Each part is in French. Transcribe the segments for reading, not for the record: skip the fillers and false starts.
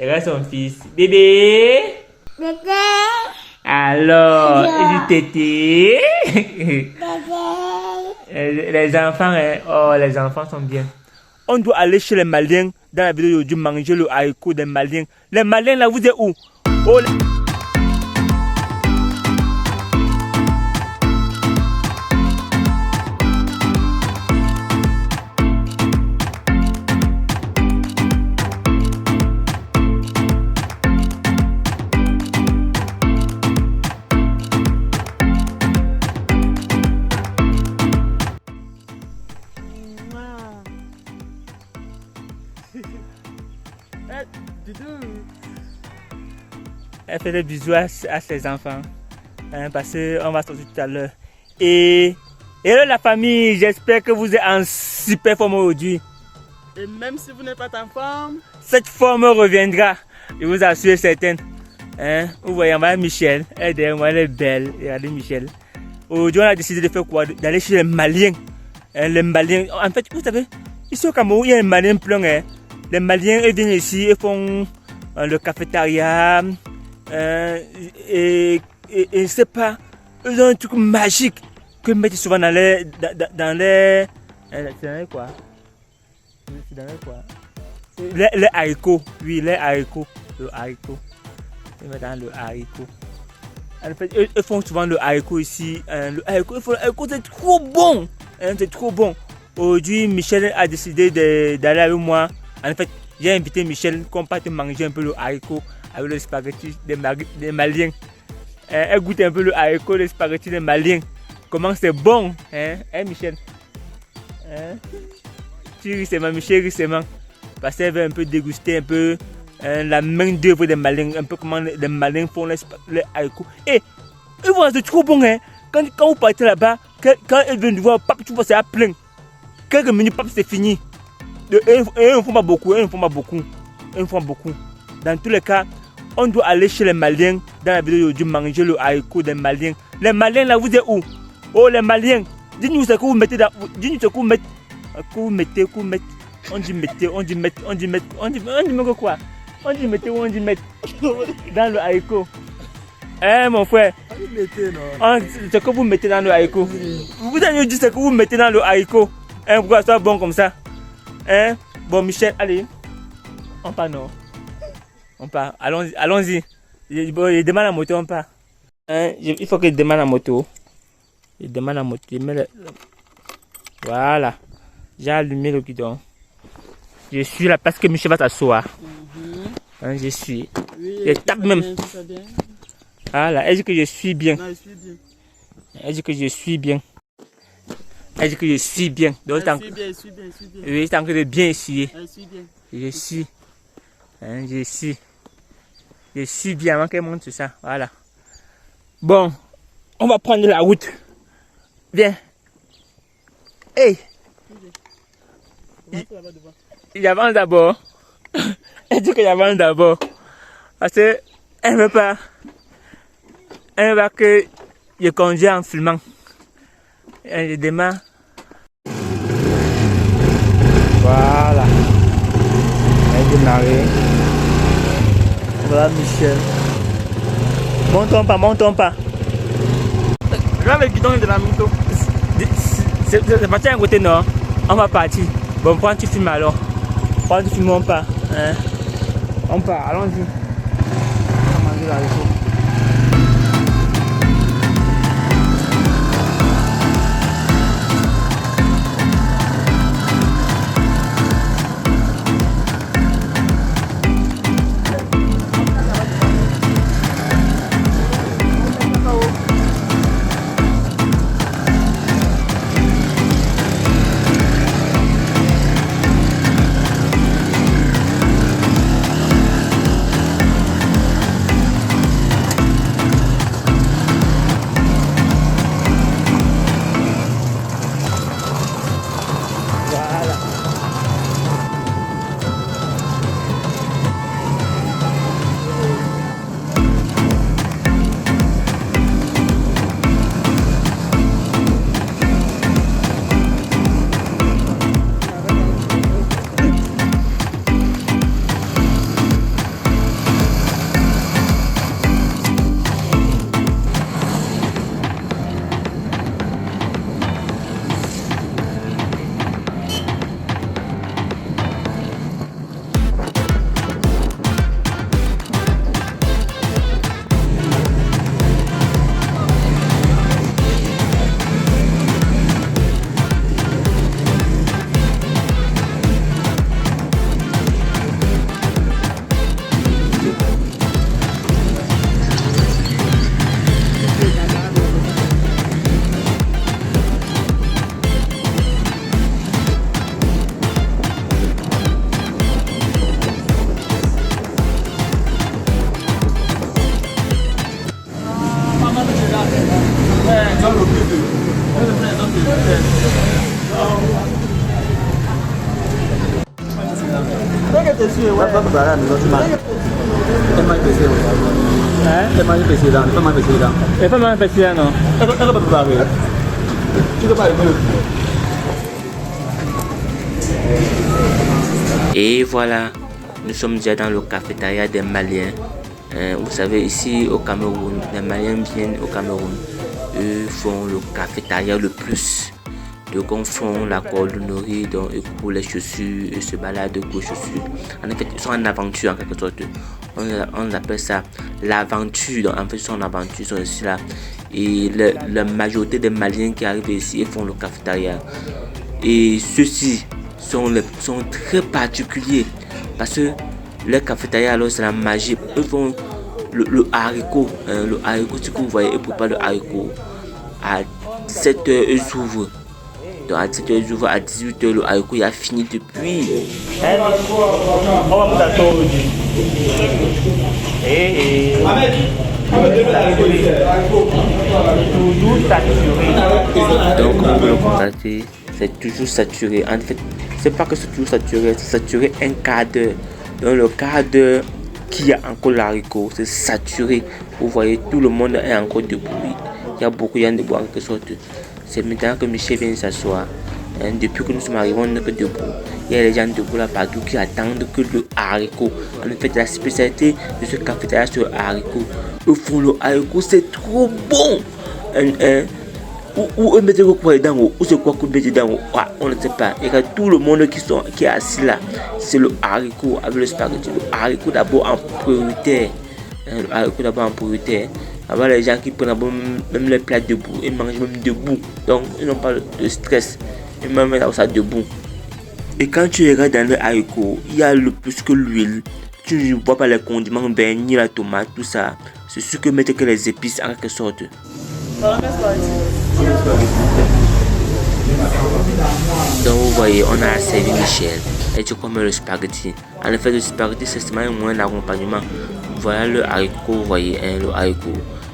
Regarde son fils. Bébé. Alors, du tété. Les enfants, hein? Oh, les enfants sont bien. On doit aller chez les Maliens. Dans la vidéo, je manger le haricot des Maliens. Les Maliens, là, vous êtes où? Oh, Elle fait des bisous à ses enfants, hein, parce qu'on va sortir tout à l'heure. Et là la famille, j'espère que vous êtes en super forme aujourd'hui. Et même si vous n'êtes pas en forme, cette forme reviendra, je vous assure certaine. Hein? Vous voyez, on va Michel, elle est derrière moi, elle est belle. Regardez Michel. Aujourd'hui, on a décidé de faire quoi? D'aller chez les Maliens. Hein, les Maliens, en fait, vous savez, ici au Cameroun, il y a les Maliens plein. Hein. Les Maliens, ils viennent ici, ils font le cafétéria. Et je sais pas, ils ont un truc magique que mettent souvent dans les. Dans les quoi? C'est dans les quoi? Les haricots, oui, les haricots. Le haricot. Ils mettent dans le haricot. En fait, ils font souvent le haricot ici. Le haricot, c'est trop bon. C'est trop bon. Aujourd'hui, Michel a décidé d'aller avec moi. En fait, j'ai invité Michel qu'on parte manger un peu le haricot avec le spaghetti des Maliens. Elle goûte un peu le haricot, le spaghetti des Maliens. Comment c'est bon, hein, Michel? Tu ris seulement, Michel rit seulement. Parce qu'elle veut un peu déguster un peu la main d'œuvre des Maliens, un peu comment les Maliens font les haricots. Et voilà, c'est trop bon, hein. Quand vous partez là-bas, quand ils viennent voir, pap, tu vois, c'est à plein. Quelques minutes, pap, c'est fini. Et ils ne font pas beaucoup, ils ne font beaucoup. Dans tous les cas, on doit aller chez les Maliens. Dans la vidéo aujourd'hui, manger le haricot des Maliens. Les Maliens, là, vous êtes où? Oh, les Maliens, dites-nous ce que vous mettez dans. Dites-nous ce que vous mettez. On dit mettez, on dit mettre, on dit quoi? On dit mettez ou on dit mettre dans le haricot. Mon frère. Ce que vous mettez dans le haricot. Vous avez dit ce que vous mettez dans le haricot. Pour que ça soit bon comme ça. Bon, Michel, allez. On part, non? On part. Allons-y. Je demande la moto, on part. Il faut que je demande la moto. Je demande la moto. Voilà. J'ai allumé le guidon. Je suis là parce que Michel va s'asseoir. Je suis. oui, je tape même. Bien. Voilà. Elle dit que je suis bien. Non, je suis bien. Elle dit que je suis bien. Elle dit que je suis bien. Donc, je suis bien. oui, c'est en train de bien essuyer. Je suis bien. Je suis bien avant qu'elle monte sur ça. Voilà. Bon, on va prendre la route. Viens. Hey. J'avance d'abord. Elle dit que j'avance d'abord. Parce que elle ne veut pas. Elle veut pas que je conduise en filmant. Je démarre. Voilà. Elle est démarrée. Voilà Michel. Montons pas. Regarde le guidon de la moto. C'est parti à un côté, non? On va partir. Bon, prends tu filmes alors. Prends tu filmes, on part. On part, allons-y. On va manger la réseau. sûr, ouais. Pas préparer à la maison, tu manges. Elle mange PC, Hein? elle mange PC là, elle pas mange PC là. Elle fait mal passer là, non? Elle va pas préparer. Tu peux pas le faire. Et voilà, nous sommes déjà dans le cafétéria des Maliens. Vous savez, ici au Cameroun, les Maliens viennent au Cameroun. Eux font le cafétéria le plus. Donc on font la cordonnerie, donc ils courent les chaussures, ils se baladent aux chaussures. En fait, ils sont en aventure en quelque sorte. On appelle ça l'aventure. Donc en fait, ils sont en aventure, ils sont ici là. Et la majorité des Maliens qui arrivent ici, ils font le cafétéria. Et ceux-ci sont très particuliers parce que les cafétéria, alors c'est la magie. Ils font le haricot. Le haricot, ce que vous voyez, ils préparent le haricot. À 7h, ils s'ouvrent. Donc à 7h, ils ouvrent. À 18h, le haricot il a fini depuis. On va vous attendre aujourd'hui. Et toujours saturé. Donc, comme vous le constatez, c'est toujours saturé. En fait, c'est pas que c'est toujours saturé, c'est saturé un quart d'heure. Donc, le quart d'heure qui a encore l'haricot, c'est saturé. Vous voyez, tout le monde est encore debout. Il y a beaucoup de gens debout en quelque sorte. C'est maintenant que Michel vient s'asseoir. Depuis que nous sommes arrivés, on n'est que debout. Il y a les gens debout là partout qui attendent que le haricot. En fait, la spécialité de ce cafétéria, c'est le haricot. Ils font le haricot, c'est trop bon. Où mettre quoi dedans, ou c'est quoi que mettre dedans, on ne sait pas. Et quand tout le monde qui est assis là, c'est le haricot avec le spaghetti. Le haricot d'abord en priorité. Le haricot d'abord en priorité. Avant les gens qui prennent même les plats debout, ils mangent même debout. Donc ils n'ont pas de stress. Ils mangent ça debout. Et quand tu regardes dans le haricot, il y a le plus que l'huile. Tu ne vois pas les condiments, ni la tomate, tout ça. C'est ce que mettent que les épices en quelque sorte. Donc vous voyez, on a servi Michel et tu commets le spaghetti. En effet, le spaghetti c'est seulement un moyen d'accompagnement. Voilà le haricot, vous voyez, le haricot.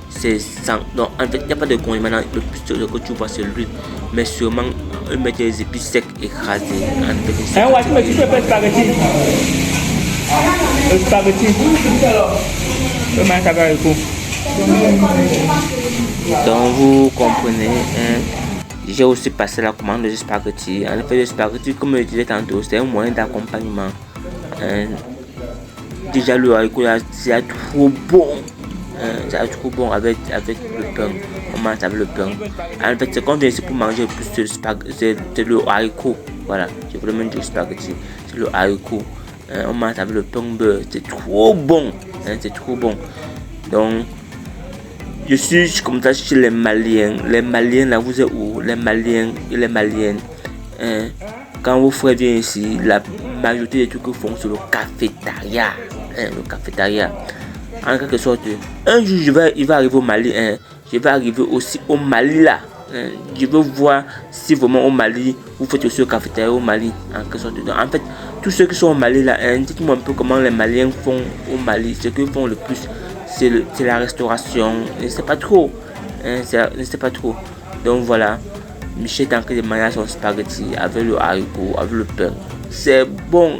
C'est sans. Donc en fait, il n'y a pas de condiment. Le plus que tu vois, c'est l'huile. Mais sûrement, ils mettent des épices secs écrasées. Ouais, tu peux faire le spaghetti. Le spaghetti. Comment ça va, haricot? Donc vous comprenez, j'ai aussi passé la commande de spaghetti. En effet, le spaghetti, comme je le disais tantôt, c'est un moyen d'accompagnement. Déjà le haricot, c'est trop bon. C'est trop bon avec le pain. On mange avec le pain. En fait, c'est quand on vient ici pour manger plus c'est le haricot. Voilà, je voulais manger le spaghetti. C'est le haricot. On mange avec le pain beurre. C'est trop bon. C'est trop bon. Donc, je suis comme ça chez les Maliens. Les Maliens, là, vous êtes où? Les Maliens et les Maliennes. Quand vos frères viennent ici, la majorité des trucs qu'ils font, c'est le cafétéria. Le cafétéria. En quelque sorte, un jour, il va arriver au Mali. Je vais arriver aussi au Mali, là. Je veux voir si vraiment au Mali, vous faites aussi le cafétéria au Mali. En quelque sorte. Donc, en fait, tous ceux qui sont au Mali, là, dites-moi un peu comment les Maliens font au Mali. Ce qu'ils font le plus, c'est la restauration. Je ne sais pas trop. Je ne sais pas trop. Donc voilà. Michel est en train de manger son spaghetti avec le haricot, avec le pain. C'est bon.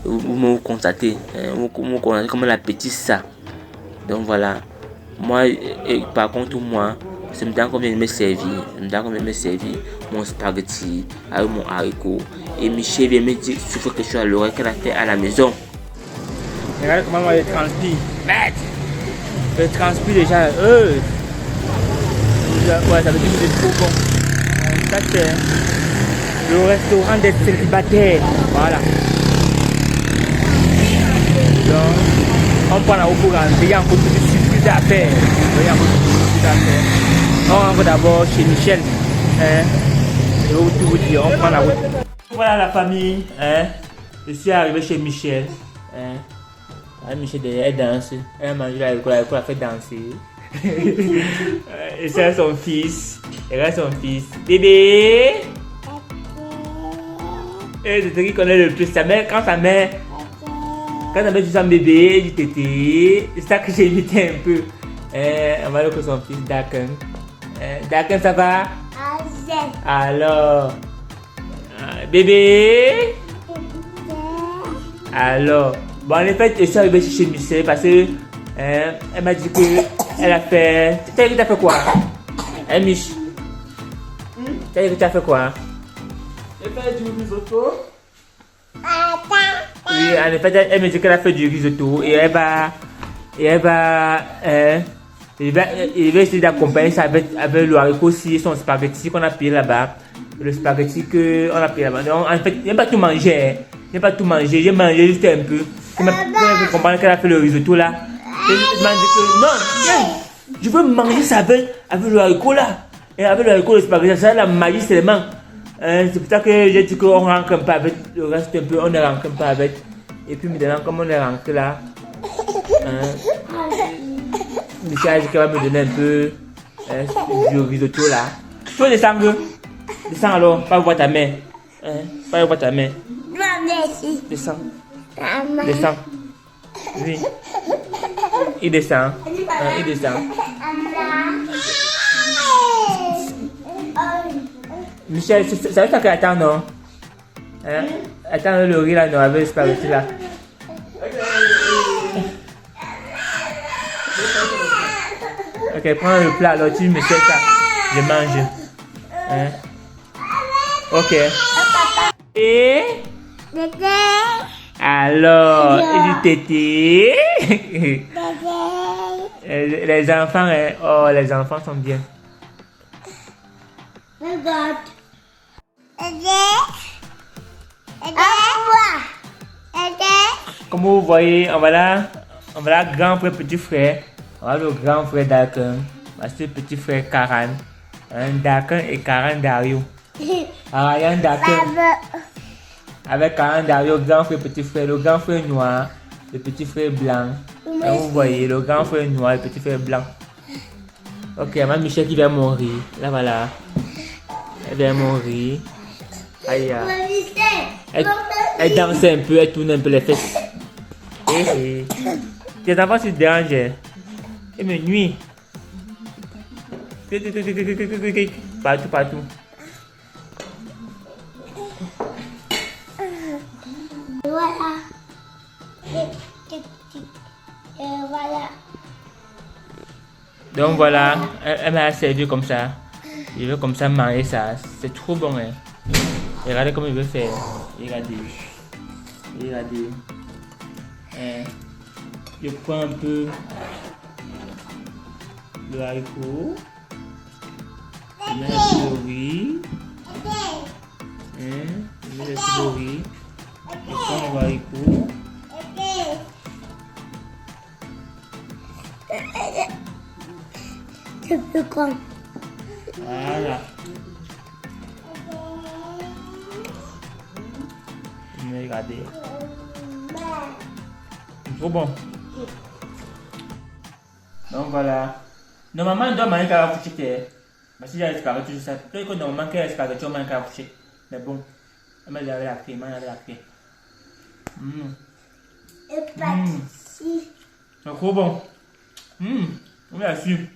Vous me constatez. Vous constatez comment l'appétit ça. Donc voilà. Moi, par contre, moi, c'est maintenant qu'on vient de me servir. Mon spaghetti avec mon haricot. Et Michel vient me dire qu'il faut quelque chose à l'oreille qu'elle a fait à la maison. Regarde comment moi je transpire. Merde! Je transpire déjà. Ouais, ça veut dire que c'est trop bon. Ça c'est le restaurant des célibataires. Voilà. Donc, on prend la route pour rentrer. Il y a encore toutes les surprises à faire. On va d'abord chez Michel. Je vais tout vous dire. On prend la route. Voilà la famille. Je suis arrivé chez Michel. Michel elle danse. Elle a mangé la a fait danser. Et c'est son fils. Regarde son fils. Bébé. Et c'est ce qui connaît le plus sa mère. Quand sa mère dit son bébé, du tété. C'est ça que j'ai imité un peu. On va aller avec son fils Daken. Daken, ça va? Alors. Bébé. Alors, bon, en effet, je suis arrivé chez Michel parce que elle m'a dit qu'elle a fait. Tu as dit que tu as fait quoi? Hein, Mich? Tu as dit que tu as fait quoi? J'ai fait du risotto. Oui, en effet, elle me dit qu'elle a fait du risotto et elle va. Il va essayer d'accompagner ça avec le haricot aussi, son spaghetti qu'on a payé là-bas. Le spaghetti qu'on a payé là-bas. Donc, en fait, il n'a pas tout mangé. Il n'a pas tout mangé. J'ai mangé juste un peu. Il m'a fait comprendre qu'elle a fait le risotto là. Et il m'a dit que non, je veux manger ça avec le haricot là. Et avec le haricot, le spaghetti, ça la magie seulement. C'est pour ça que j'ai dit qu'on rentre un peu avec le reste un peu. On est rentré un peu avec. Et puis maintenant, comme on est rentré là. Michel a dit qu'elle va me donner un peu du risotto là. Tu veux descendre? Descends alors, pas voir ta main. Pas voir ta main. Descends. Descends. Oui. Il descend. Il descend. Michel, ça veut dire qu'elle attend, non? Attends le riz là, non, avec le spaghetti là. Ok, prends le plat, alors tu me fais ça. Je mange. Ok. Et alors, il dit tété. Les enfants, oh, les enfants sont bien. Comme vous voyez, on va là grand frère, petit frère. On va le grand frère Dakan. C'est petit frère Karan. Dakan et Karan Dario. Ryan Dakan. Avec Karan Dario, grand frère, petit frère. Le grand frère noir, le petit frère blanc. Et vous voyez, le grand frère noir, le petit frère blanc. Ok, ma Michel qui vient mourir. Là, voilà. Elle vient mourir. Aïe. Elle danse un peu, elle tourne un peu les fesses. Tes enfants se dérangent. Elle me nuit. Partout, partout. Voilà. Voilà. Donc voilà, elle m'a servi comme ça. Je veux comme ça manger ça. C'est trop bon. Hein. Regardez comment il veut faire. Regardez. Regardez. Je prends un peu le haricot. Je mets un peu de riz. Je mets un peu de riz. Je prends le haricot. C'est plus grand. Voilà. Regardez. Trop bon. Donc voilà. Normalement, on doit manger qu'à la fouchette. Mais si j'ai l'escargot, je sais. Peut-être que normalement, qu'à l'escargot, on mange qu'à la fouchette. Mais bon, on va avec la crème, avec la crème. Et pâtisserie. C'est trop bon. On est là-dessus.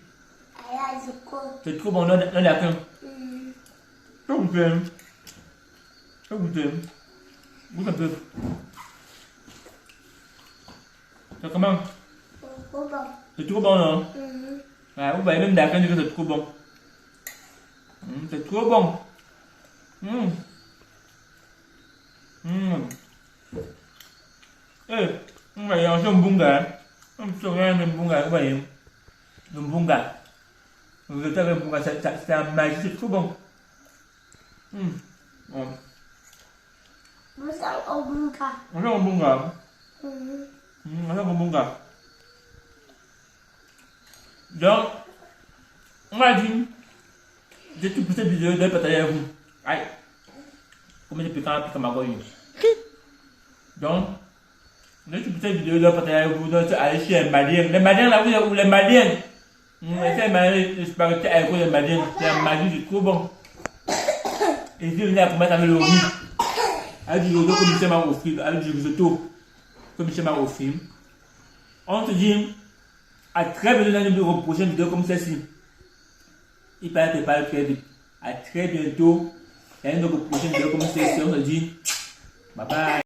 C'est trop bon, non, d'accord. Je vais goûter. Je vais goûter. Goûte un peu. C'est comment? C'est trop bon, non? Ouais, vous voyez même d'accord que c'est trop bon. C'est trop bon. On va y manger un bunga. On se regarde un bunga, vous voyez. Un bunga. Vous êtes avec un bunga, c'est un magie, c'est trop bon. Nous sommes au bunga. On fait un bunga. On fait un bunga. Donc, on m'a dit, j'ai tout pour cette vidéo de partager avec vous. Aïe, comment j'ai piqué ma goye. Donc, j'ai tout pour cette vidéo de partager avec vous. Donc, allez chez les Maliens. Les Maliens là, vous les Maliens. Essayez de manger le spaghetti avec les Maliens. C'est un magie, c'est trop bon. Et si vous venez à commettre avec le riz, avec du risotto comme Michel m'a offert, avec du risotto comme Michel m'a offert, on se dit à très bientôt dans une prochaine vidéo comme celle-ci. Il paraît que parle très vite. À très bientôt dans une prochaine vidéo comme celle-ci. On se dit bye bye.